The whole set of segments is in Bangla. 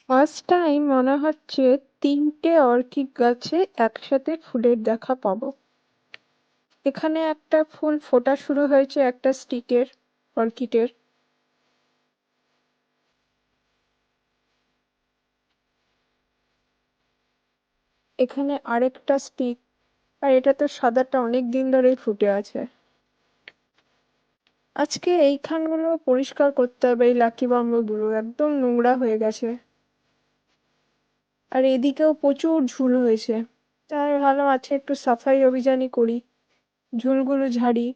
ফার্স্ট টাইম মনে হচ্ছে 3টে অর্কিড গাছে একসাথে ফুলের দেখা পাবো। এখানে একটা ফুল ফোটা শুরু হয়েছে, একটা স্টিকের অর্কিডের। এখানে আরেকটা স্টিক, আর এটা তো সাদাটা অনেক দিন ধরেই ফুটে আছে। আজকে এইখানগুলো পরিষ্কার করতে হবে, এই লাকি বাম্বুগুলো একদম নোংরা হয়ে গেছে। আর এদিকেও প্রচুর ঝুল হয়েছে, তাই ভালো আছে একটু সাফাই অভিযানই করি, ঝুলগুলো ঝাড়ি।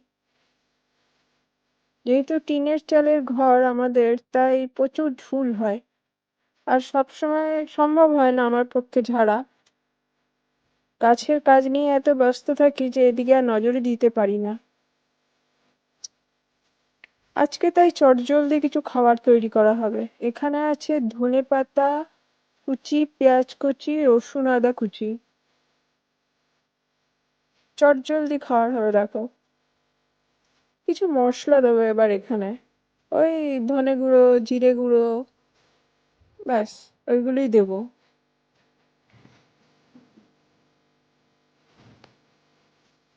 যেহেতু টিনের চালের ঘর আমাদের, তাই প্রচুর ঝুল হয়, আর সবসময় সম্ভব হয় না আমার পক্ষে ঝাড়া। গাছের কাজ নিয়ে এত ব্যস্ত থাকি যে এদিকে আর নজরই দিতে পারি না। আজকে তাই চটজলদি কিছু খাবার তৈরি করা হবে। এখানে আছে ধনেপাতা কুচি, পেঁয়াজ কুচি, রসুন আদা কুচি। চটজলদি খাওয়ার হবে দেখো। কিছু মশলা দেবো এবার এখানে, ওই ধনে গুঁড়ো, জিরে গুঁড়ো, ব্যাস ওইগুলোই দেবো।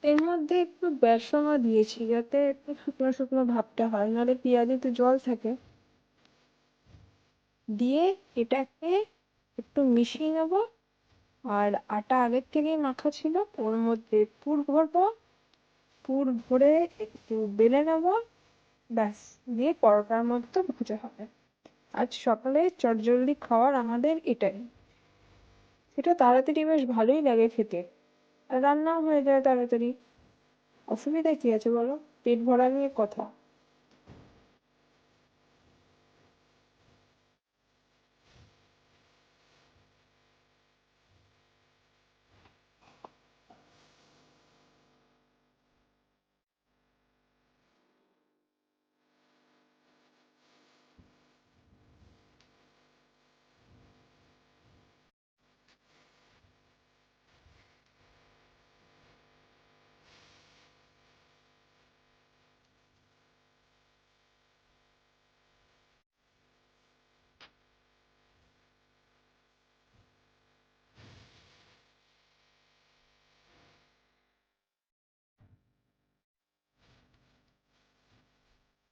এর মধ্যে একটু বেসনও দিয়েছি যাতে একটু শুকনো শুকনো ভাবটা হয়, নাহলে পেঁয়াজে তো জল থাকে। দিয়ে এটাকে একটু মিশিয়ে নেবো। আর আটা আগের থেকেই মাখা ছিল, ওর মধ্যে পুর ভরবো, পুর ভরে একটু বেলে নেবো, ব্যাস দিয়ে পরোটার মতো ভাজা হবে। আজ সকালে চটজলদি খাওয়ার আমাদের এটাই। সেটা তাড়াতাড়ি বেশ ভালোই লাগে খেতে, আর রান্নাও হয়ে যায় তাড়াতাড়ি। অসুবিধা কি আছে বলো, পেট ভরা নিয়ে কথা।